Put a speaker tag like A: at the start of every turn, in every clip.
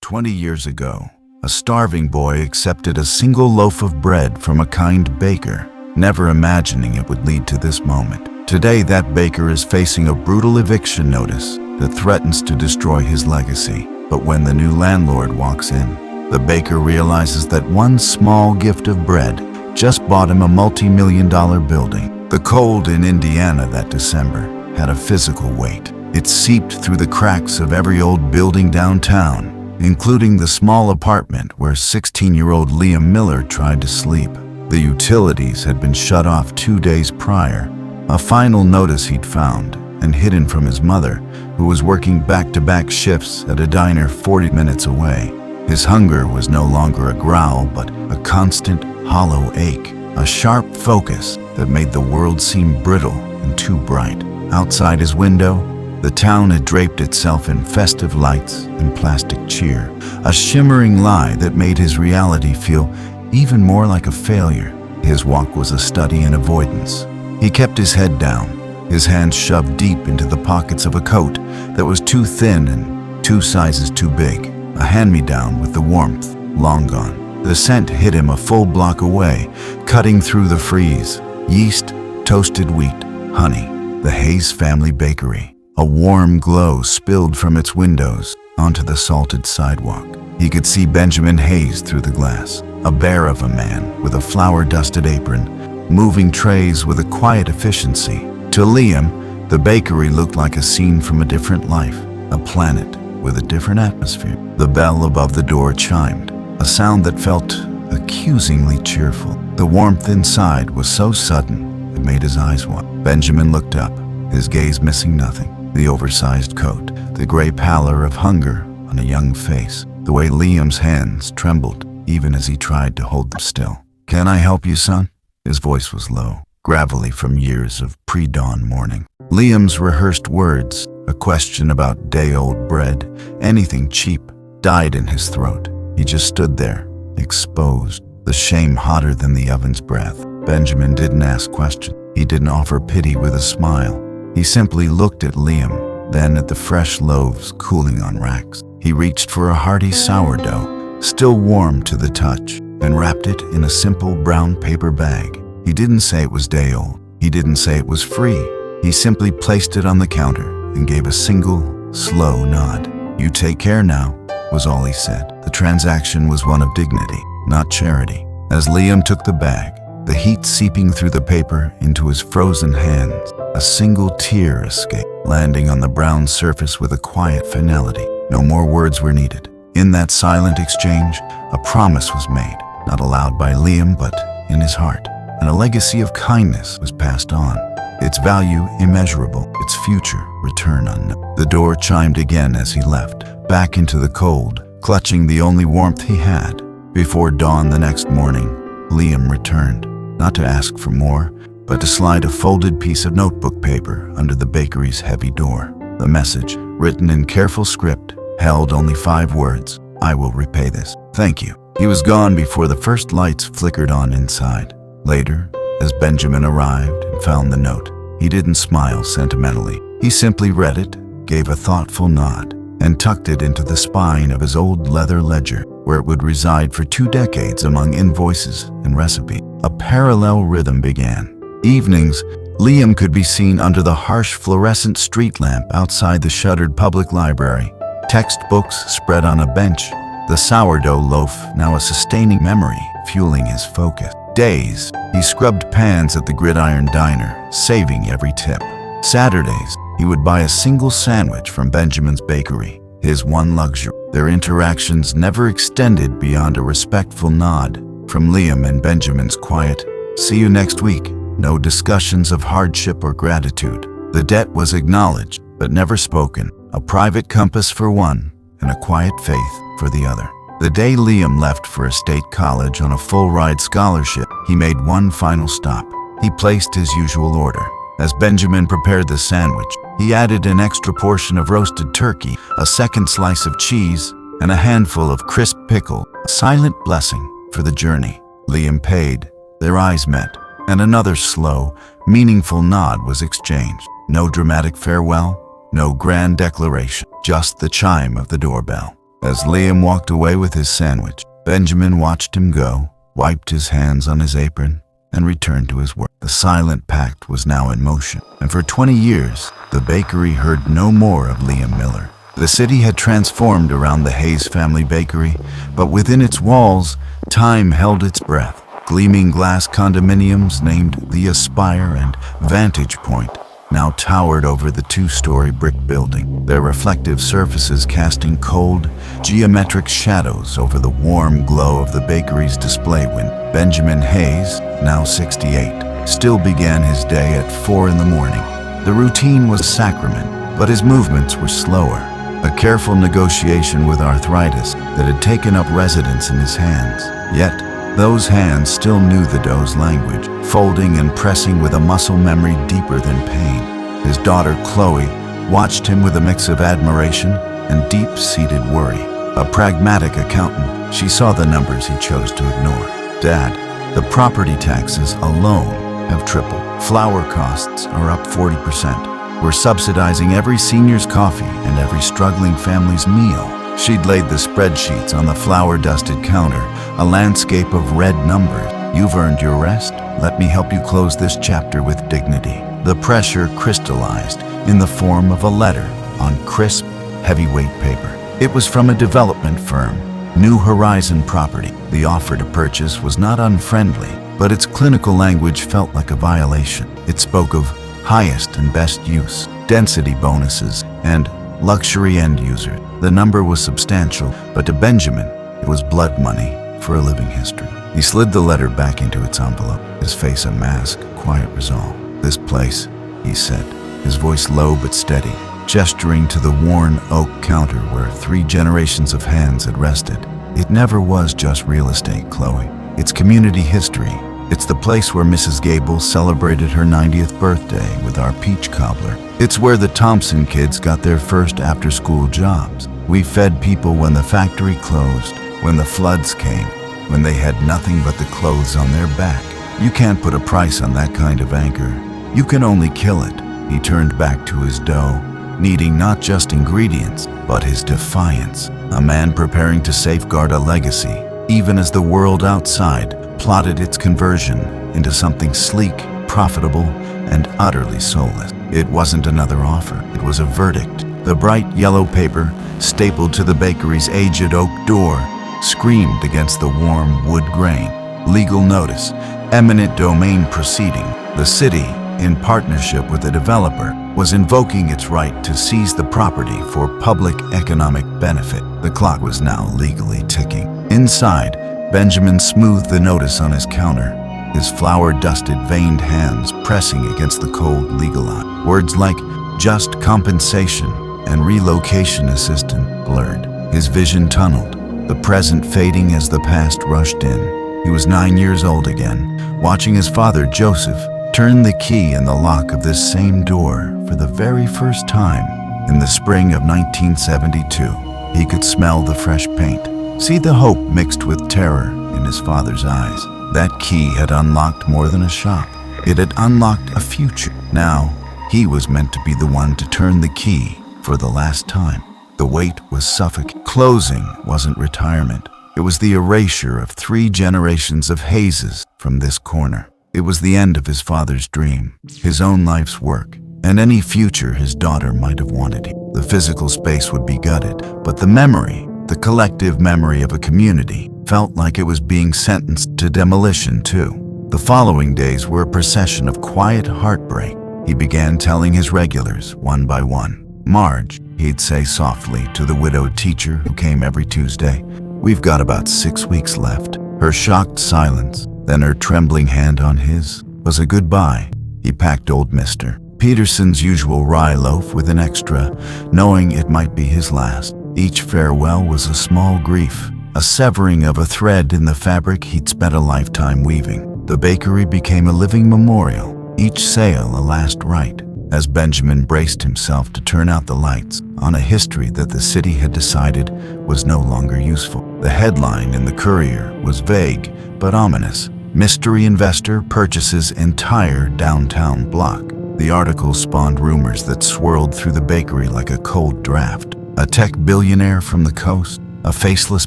A: 20 years ago, a starving boy accepted a single loaf of bread from a kind baker, never imagining it would lead to this moment. Today, that baker is facing a brutal eviction notice that threatens to destroy his legacy. But when the new landlord walks in, the baker realizes that one small gift of bread just bought him a multi-million-dollar building. The cold in Indiana that December had a physical weight. It seeped through the cracks of every old building downtown, including the small apartment where 16-year-old Liam Miller tried to sleep. The utilities had been shut off 2 days prior, a final notice he'd found and hidden from his mother, who was working back-to-back shifts at a diner 40 minutes away. His hunger was no longer a growl, but a constant, hollow ache, a sharp focus that made the world seem brittle and too bright. Outside his window, the town had draped itself in festive lights and plastic cheer, a shimmering lie that made his reality feel even more like a failure. His walk was a study in avoidance. He kept his head down, his hands shoved deep into the pockets of a coat that was too thin and 2 sizes too big, a hand-me-down with the warmth long gone. The scent hit him a full block away, cutting through the freeze. Yeast, toasted wheat, honey. The Hayes family bakery. A warm glow spilled from its windows onto the salted sidewalk. He could see Benjamin Hayes through the glass, a bear of a man with a flour-dusted apron, moving trays with a quiet efficiency. To Liam, the bakery looked like a scene from a different life, a planet with a different atmosphere. The bell above the door chimed, a sound that felt accusingly cheerful. The warmth inside was so sudden it made his eyes water. Benjamin looked up, his gaze missing nothing. The oversized coat, the gray pallor of hunger on a young face, the way Liam's hands trembled even as he tried to hold them still. "Can I help you, son?" His voice was low, gravelly from years of pre-dawn mourning. Liam's rehearsed words, a question about day-old bread, anything cheap, died in his throat. He just stood there, exposed, the shame hotter than the oven's breath. Benjamin didn't ask questions. He didn't offer pity with a smile. He simply looked at Liam, then at the fresh loaves cooling on racks. He reached for a hearty sourdough, still warm to the touch, and wrapped it in a simple brown paper bag. He didn't say it was day old. He didn't say it was free. He simply placed it on the counter and gave a single, slow nod. "You take care now," was all he said. The transaction was one of dignity, not charity. As Liam took the bag, the heat seeping through the paper into his frozen hands, a single tear escaped, landing on the brown surface with a quiet finality. No more words were needed. In that silent exchange, a promise was made, not aloud by Liam, but in his heart, and a legacy of kindness was passed on. Its value immeasurable, its future return unknown. The door chimed again as he left, back into the cold, clutching the only warmth he had. Before dawn the next morning, Liam returned, not to ask for more, but to slide a folded piece of notebook paper under the bakery's heavy door. The message, written in careful script, held only 5 words: "I will repay this. Thank you." He was gone before the first lights flickered on inside. Later, as Benjamin arrived and found the note, he didn't smile sentimentally. He simply read it, gave a thoughtful nod, and tucked it into the spine of his old leather ledger, where it would reside for 2 decades among invoices and recipes. A parallel rhythm began. Evenings, Liam could be seen under the harsh fluorescent street lamp outside the shuttered public library, textbooks spread on a bench, the sourdough loaf now a sustaining memory, fueling his focus. Days, he scrubbed pans at the Gridiron Diner, saving every tip. Saturdays, he would buy a single sandwich from Benjamin's bakery, his one luxury. Their interactions never extended beyond a respectful nod from Liam and Benjamin's quiet, "See you next week." No discussions of hardship or gratitude. The debt was acknowledged, but never spoken, a private compass for one and a quiet faith for the other. The day Liam left for a state college on a full-ride scholarship, he made one final stop. He placed his usual order. As Benjamin prepared the sandwich, he added an extra portion of roasted turkey, a second slice of cheese, and a handful of crisp pickle, a silent blessing for the journey. Liam paid, their eyes met, and another slow, meaningful nod was exchanged. No dramatic farewell, no grand declaration, just the chime of the doorbell. As Liam walked away with his sandwich, Benjamin watched him go, wiped his hands on his apron, and returned to his work. The silent pact was now in motion, and for 20 years, the bakery heard no more of Liam Miller. The city had transformed around the Hayes family bakery, but within its walls, time held its breath. Gleaming glass condominiums named the Aspire and Vantage Point now towered over the two-story brick building, their reflective surfaces casting cold, geometric shadows over the warm glow of the bakery's display window. Benjamin Hayes, now 68, still began his day at 4 in the morning. The routine was sacrament, but his movements were slower, a careful negotiation with arthritis that had taken up residence in his hands. Yet, those hands still knew the dough's language, folding and pressing with a muscle memory deeper than pain. His daughter, Chloe, watched him with a mix of admiration and deep-seated worry. A pragmatic accountant, she saw the numbers he chose to ignore. "Dad, the property taxes alone have tripled. Flour costs are up 40%. We're subsidizing every senior's coffee and every struggling family's meal." She'd laid the spreadsheets on the flour-dusted counter, a landscape of red numbers. "You've earned your rest. Let me help you close this chapter with dignity." The pressure crystallized in the form of a letter on crisp, heavyweight paper. It was from a development firm, New Horizon Property. The offer to purchase was not unfriendly, but its clinical language felt like a violation. It spoke of highest and best use, density bonuses, and luxury end user. The number was substantial, but to Benjamin, it was blood money for a living history. He slid the letter back into its envelope, his face a mask, quiet resolve. "This place," he said, his voice low but steady, gesturing to the worn oak counter where 3 generations of hands had rested. "It never was just real estate, Chloe. It's community history. It's the place where Mrs. Gable celebrated her 90th birthday with our peach cobbler. It's where the Thompson kids got their first after-school jobs. We fed people when the factory closed, when the floods came, when they had nothing but the clothes on their back. You can't put a price on that kind of anchor. You can only kill it." He turned back to his dough, needing not just ingredients, but his defiance. A man preparing to safeguard a legacy, even as the world outside plotted its conversion into something sleek, profitable, and utterly soulless. It wasn't another offer, it was a verdict. The bright yellow paper, stapled to the bakery's aged oak door, screamed against the warm wood grain. Legal notice, eminent domain proceeding. The city, in partnership with the developer, was invoking its right to seize the property for public economic benefit. The clock was now legally ticking. Inside, Benjamin smoothed the notice on his counter, his flour-dusted, veined hands pressing against the cold legal eye. Words like just compensation and relocation assistance blurred. His vision tunneled, the present fading as the past rushed in. He was 9 years old again, watching his father, Joseph, turn the key in the lock of this same door for the very first time. In the spring of 1972, he could smell the fresh paint, see the hope mixed with terror in his father's eyes. That key had unlocked more than a shop. It had unlocked a future. Now, he was meant to be the one to turn the key for the last time. The weight was suffocating. Closing wasn't retirement. It was the erasure of 3 generations of Hayes from this corner. It was the end of his father's dream, his own life's work, and any future his daughter might have wanted. The physical space would be gutted, but the memory, the collective memory of a community, felt like it was being sentenced to demolition too. The following days were a procession of quiet heartbreak. He began telling his regulars, one by one. "Marge," he'd say softly to the widowed teacher who came every Tuesday, "we've got about 6 weeks left." Her shocked silence, then her trembling hand on his, was a goodbye. He packed old Mr. Peterson's usual rye loaf with an extra, knowing it might be his last. Each farewell was a small grief, a severing of a thread in the fabric he'd spent a lifetime weaving. The bakery became a living memorial, each sale a last rite, as Benjamin braced himself to turn out the lights on a history that the city had decided was no longer useful. The headline in the Courier was vague but ominous. "Mystery investor purchases entire downtown block." The article spawned rumors that swirled through the bakery like a cold draft. A tech billionaire from the coast, a faceless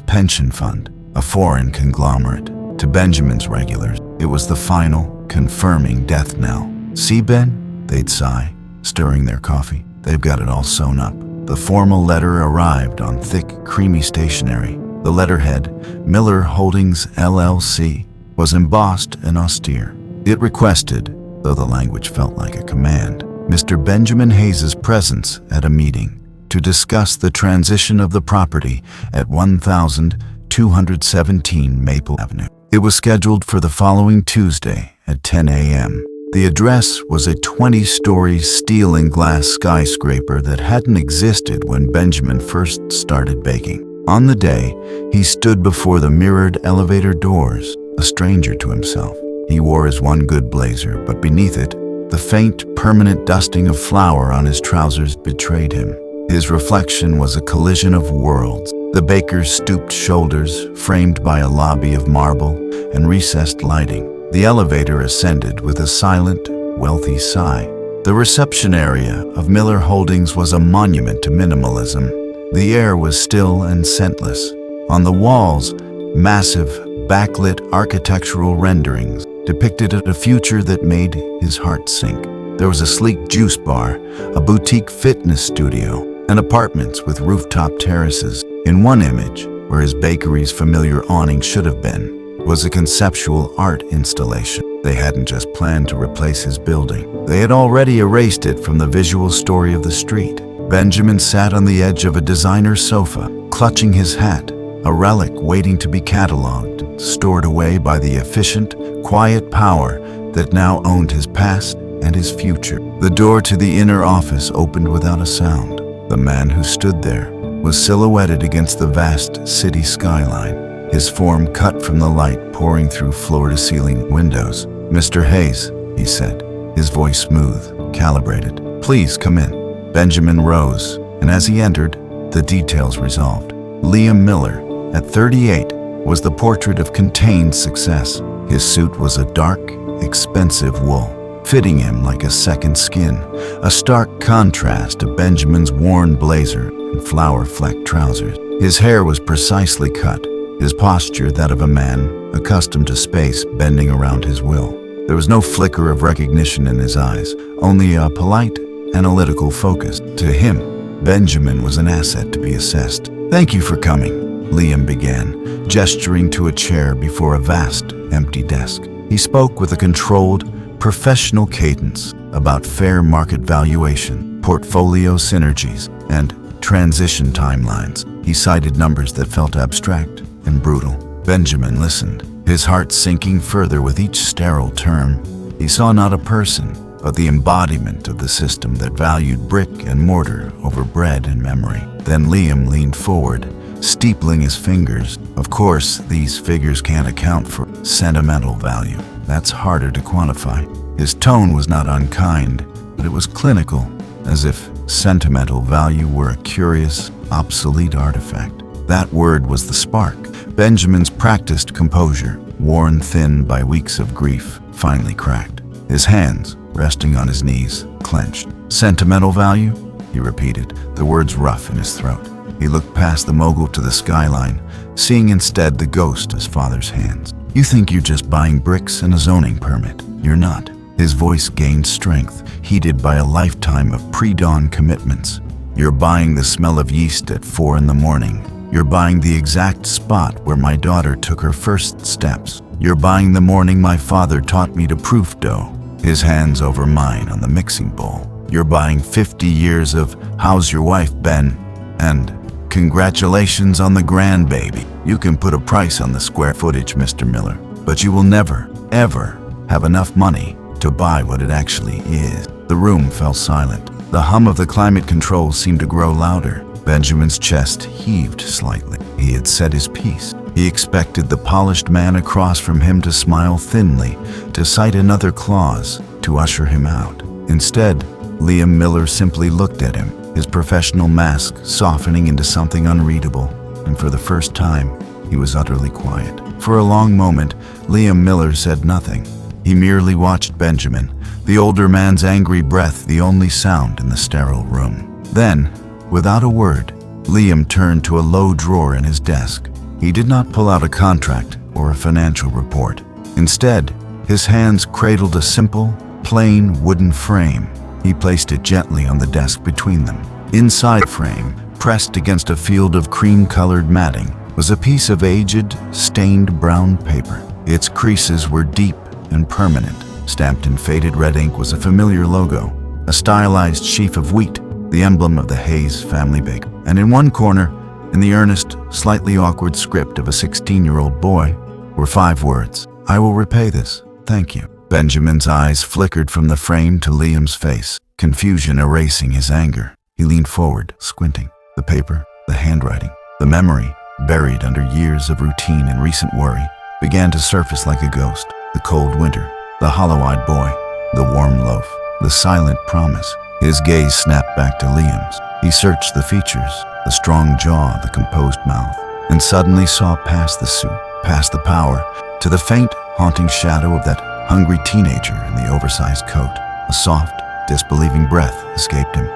A: pension fund, a foreign conglomerate. To Benjamin's regulars, it was the final, confirming death knell. "See, Ben?" they'd sigh, stirring their coffee. "They've got it all sewn up." The formal letter arrived on thick, creamy stationery. The letterhead, Miller Holdings LLC, was embossed and austere. It requested, though the language felt like a command, Mr. Benjamin Hayes's presence at a meeting to discuss the transition of the property at 1217 Maple Avenue. It was scheduled for the following Tuesday at 10 a.m. The address was a 20-story steel and glass skyscraper that hadn't existed when Benjamin first started baking. On the day, he stood before the mirrored elevator doors, a stranger to himself. He wore his one good blazer, but beneath it, the faint, permanent dusting of flour on his trousers betrayed him. His reflection was a collision of worlds. The baker's stooped shoulders, framed by a lobby of marble and recessed lighting. The elevator ascended with a silent, wealthy sigh. The reception area of Miller Holdings was a monument to minimalism. The air was still and scentless. On the walls, massive, backlit architectural renderings depicted a future that made his heart sink. There was a sleek juice bar, a boutique fitness studio, and apartments with rooftop terraces. In one image, where his bakery's familiar awning should have been, was a conceptual art installation. They hadn't just planned to replace his building. They had already erased it from the visual story of the street. Benjamin sat on the edge of a designer sofa, clutching his hat, a relic waiting to be cataloged, stored away by the efficient, quiet power that now owned his past and his future. The door to the inner office opened without a sound. The man who stood there was silhouetted against the vast city skyline, his form cut from the light pouring through floor-to-ceiling windows. "Mr. Hayes," he said, his voice smooth, calibrated. "Please come in." Benjamin rose, and as he entered, the details resolved. Liam Miller, at 38, was the portrait of contained success. His suit was a dark, expensive wool, fitting him like a second skin, a stark contrast to Benjamin's worn blazer and flour-flecked trousers. His hair was precisely cut, his posture that of a man accustomed to space bending around his will. There was no flicker of recognition in his eyes, only a polite, analytical focus. To him, Benjamin was an asset to be assessed. "Thank you for coming," Liam began, gesturing to a chair before a vast, empty desk. He spoke with a controlled, professional cadence about fair market valuation, portfolio synergies, and transition timelines. He cited numbers that felt abstract and brutal. Benjamin listened, his heart sinking further with each sterile term. He saw not a person, but the embodiment of the system that valued brick and mortar over bread and memory. Then Liam leaned forward, steepling his fingers. "Of course, these figures can't account for sentimental value. That's harder to quantify." His tone was not unkind, but it was clinical, as if sentimental value were a curious, obsolete artifact. That word was the spark. Benjamin's practiced composure, worn thin by weeks of grief, finally cracked. His hands, resting on his knees, clenched. "Sentimental value?" he repeated, the words rough in his throat. He looked past the mogul to the skyline, seeing instead the ghost of his father's hands. "You think you're just buying bricks and a zoning permit. You're not." His voice gained strength, heated by a lifetime of pre-dawn commitments. "You're buying the smell of yeast at 4 in the morning. You're buying the exact spot where my daughter took her first steps. You're buying the morning my father taught me to proof dough, his hands over mine on the mixing bowl. You're buying 50 years of 'How's your wife, Ben?' and 'Congratulations on the grandbaby.' You can put a price on the square footage, Mr. Miller, but you will never, ever have enough money to buy what it actually is." The room fell silent. The hum of the climate control seemed to grow louder. Benjamin's chest heaved slightly. He had said his piece. He expected the polished man across from him to smile thinly, to cite another clause, to usher him out. Instead, Liam Miller simply looked at him, his professional mask softening into something unreadable, and for the first time, he was utterly quiet. For a long moment, Liam Miller said nothing. He merely watched Benjamin, the older man's angry breath the only sound in the sterile room. Then, without a word, Liam turned to a low drawer in his desk. He did not pull out a contract or a financial report. Instead, his hands cradled a simple, plain wooden frame. He placed it gently on the desk between them. Inside the frame, pressed against a field of cream-colored matting, was a piece of aged, stained brown paper. Its creases were deep and permanent. Stamped in faded red ink was a familiar logo, a stylized sheaf of wheat, the emblem of the Hayes family bakery. And in one corner, in the earnest, slightly awkward script of a 16-year-old boy, were 5 words: "I will repay this. Thank you." Benjamin's eyes flickered from the frame to Liam's face, confusion erasing his anger. He leaned forward, squinting. The paper, the handwriting, the memory, buried under years of routine and recent worry, began to surface like a ghost. The cold winter, the hollow-eyed boy, the warm loaf, the silent promise. His gaze snapped back to Liam's. He searched the features, the strong jaw, the composed mouth, and suddenly saw past the suit, past the power, to the faint, haunting shadow of that hungry teenager in the oversized coat. A soft, disbelieving breath escaped him.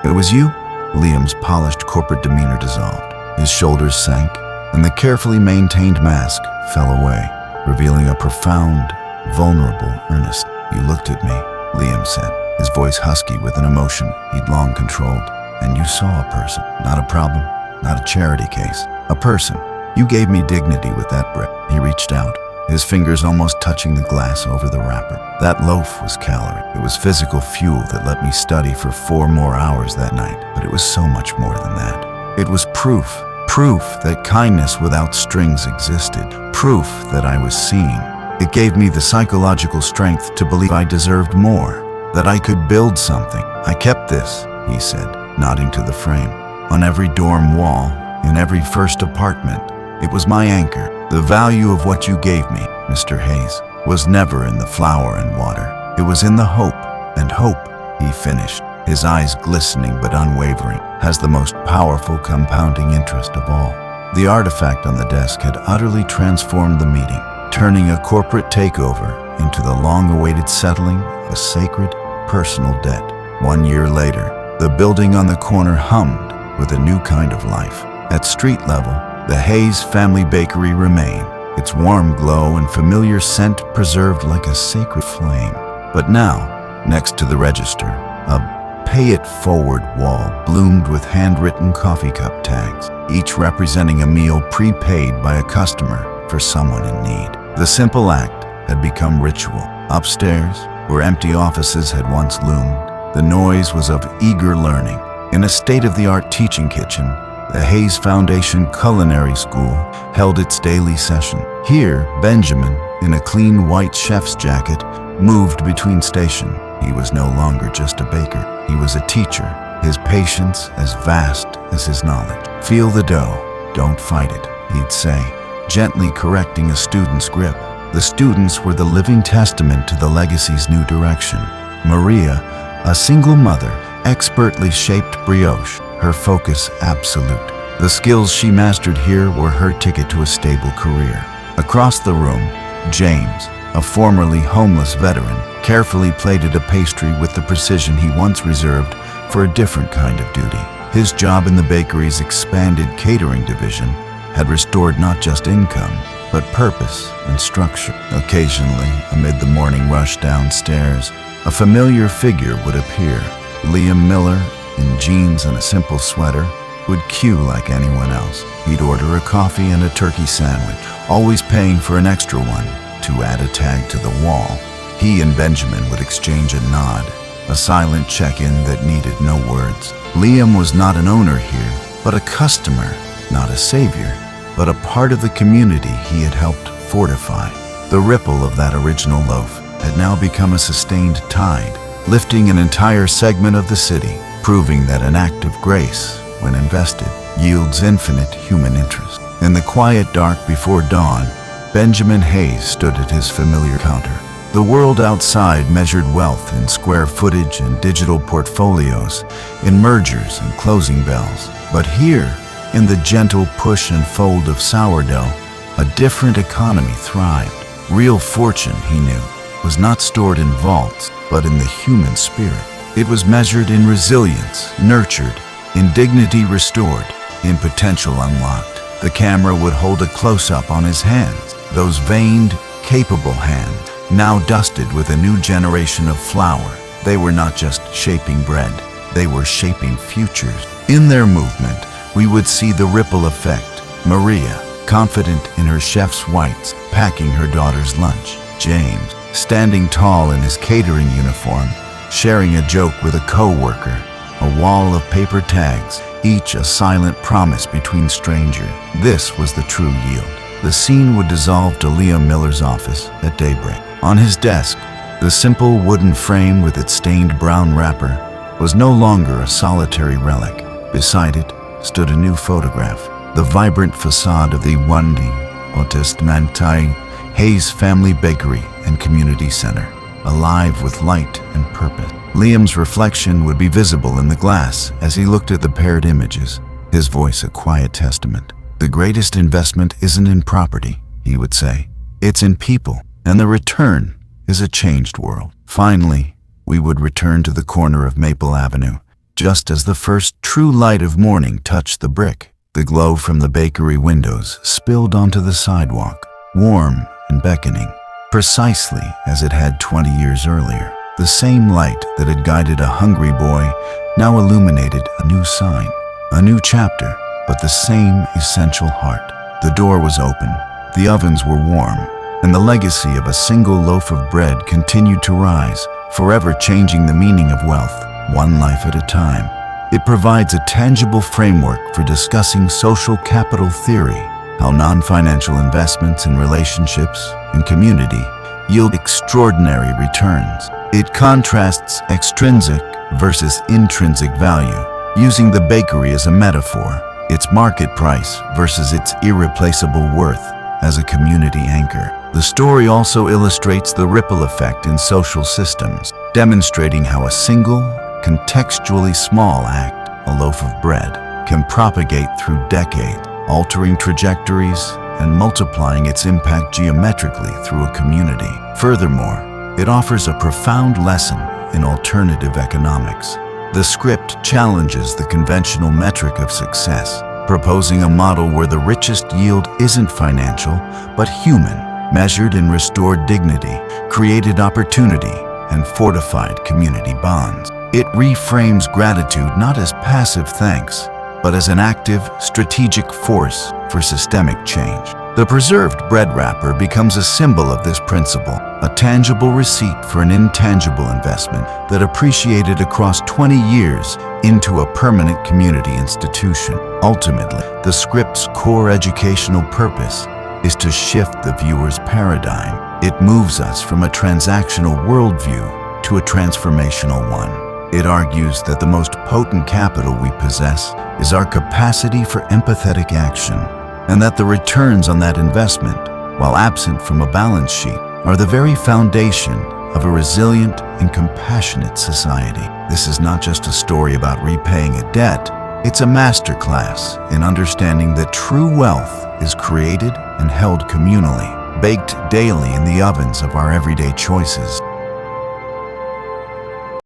A: It was you?" Liam's polished corporate demeanor dissolved. His shoulders sank, and the carefully maintained mask fell away, revealing a profound, vulnerable earnest. "You looked at me," Liam said, his voice husky with an emotion he'd long controlled. "And you saw a person, not a problem, not a charity case. A person. You gave me dignity with that breath." He reached out, his fingers almost touching the glass over the wrapper. "That loaf was calorie. It was physical fuel that let me study for 4 more hours that night. But it was so much more than that. It was proof that kindness without strings existed. Proof that I was seen. It gave me the psychological strength to believe I deserved more, that I could build something. I kept this," he said, nodding to the frame. "On every dorm wall, in every first apartment. It was my anchor. The value of what you gave me, Mr. Hayes, was never in the flour and water. It was in the hope. And hope," he finished, his eyes glistening but unwavering, "has the most powerful compounding interest of all." The artifact on the desk had utterly transformed the meeting, turning a corporate takeover into the long-awaited settling of a sacred, personal debt. 1 year later, the building on the corner hummed with a new kind of life. At street level, the Hayes family bakery remained, its warm glow and familiar scent preserved like a sacred flame. But now, next to the register, a "Pay It Forward" wall bloomed with handwritten coffee cup tags, each representing a meal prepaid by a customer for someone in need. The simple act had become ritual. Upstairs, where empty offices had once loomed, the noise was of eager learning. In a state-of-the-art teaching kitchen, the Hayes Foundation Culinary School held its daily session. Here, Benjamin, in a clean white chef's jacket, moved between stations. He was no longer just a baker. He was a teacher, his patience as vast as his knowledge. "Feel the dough, don't fight it," he'd say, gently correcting a student's grip. The students were the living testament to the legacy's new direction. Maria, a single mother, expertly shaped brioche, her focus absolute. The skills she mastered here were her ticket to a stable career. Across the room, James, a formerly homeless veteran, carefully plated a pastry with the precision he once reserved for a different kind of duty. His job in the bakery's expanded catering division had restored not just income, but purpose and structure. Occasionally, amid the morning rush downstairs, a familiar figure would appear. Liam Miller, in jeans and a simple sweater, would queue like anyone else. He'd order a coffee and a turkey sandwich, always paying for an extra one to add a tag to the wall. He and Benjamin would exchange a nod, a silent check-in that needed no words. Liam was not an owner here, but a customer, not a savior, but a part of the community he had helped fortify. The ripple of that original loaf had now become a sustained tide, lifting an entire segment of the city, proving that an act of grace, when invested, yields infinite human interest. In the quiet dark before dawn, Benjamin Hayes stood at his familiar counter. The world outside measured wealth in square footage and digital portfolios, in mergers and closing bells. But here, in the gentle push and fold of sourdough, a different economy thrived. Real fortune, he knew, was not stored in vaults, but in the human spirit. It was measured in resilience, nurtured in dignity restored, in potential unlocked. The camera would hold a close-up on his hands, those veined, capable hands, now dusted with a new generation of flour. They were not just shaping bread, they were shaping futures. In their movement, we would see the ripple effect. Maria, confident in her chef's whites, packing her daughter's lunch. James, standing tall in his catering uniform, sharing a joke with a co-worker. A wall of paper tags, each a silent promise between strangers. This was the true yield. The scene would dissolve to Liam Miller's office at daybreak. On his desk, the simple wooden frame with its stained brown wrapper was no longer a solitary relic. Beside it stood a new photograph, the vibrant facade of the Wandi Otestmantai Hayes Family Bakery and Community Center, alive with light and purpose. Liam's reflection would be visible in the glass as he looked at the paired images, his voice a quiet testament. The greatest investment isn't in property, he would say. It's in people, and the return is a changed world. Finally, we would return to the corner of Maple Avenue, just as the first true light of morning touched the brick. The glow from the bakery windows spilled onto the sidewalk, warm and beckoning, precisely as it had 20 years earlier. The same light that had guided a hungry boy now illuminated a new sign, a new chapter, but the same essential heart. The door was open, the ovens were warm, and the legacy of a single loaf of bread continued to rise, forever changing the meaning of wealth, one life at a time. It provides a tangible framework for discussing social capital theory, how non-financial investments in relationships and community yield extraordinary returns. It contrasts extrinsic versus intrinsic value, using the bakery as a metaphor, its market price versus its irreplaceable worth as a community anchor. The story also illustrates the ripple effect in social systems, demonstrating how a single, contextually small act, a loaf of bread, can propagate through decades, altering trajectories and multiplying its impact geometrically through a community. Furthermore, it offers a profound lesson in alternative economics. The script challenges the conventional metric of success, proposing a model where the richest yield isn't financial, but human, measured in restored dignity, created opportunity, and fortified community bonds. It reframes gratitude not as passive thanks, but as an active, strategic force for systemic change. The preserved bread wrapper becomes a symbol of this principle, a tangible receipt for an intangible investment that appreciated across 20 years into a permanent community institution. Ultimately, the script's core educational purpose is to shift the viewer's paradigm. It moves us from a transactional worldview to a transformational one. It argues that the most potent capital we possess is our capacity for empathetic action, and that the returns on that investment, while absent from a balance sheet, are the very foundation of a resilient and compassionate society. This is not just a story about repaying a debt, it's a masterclass in understanding that true wealth is created and held communally, baked daily in the ovens of our everyday choices.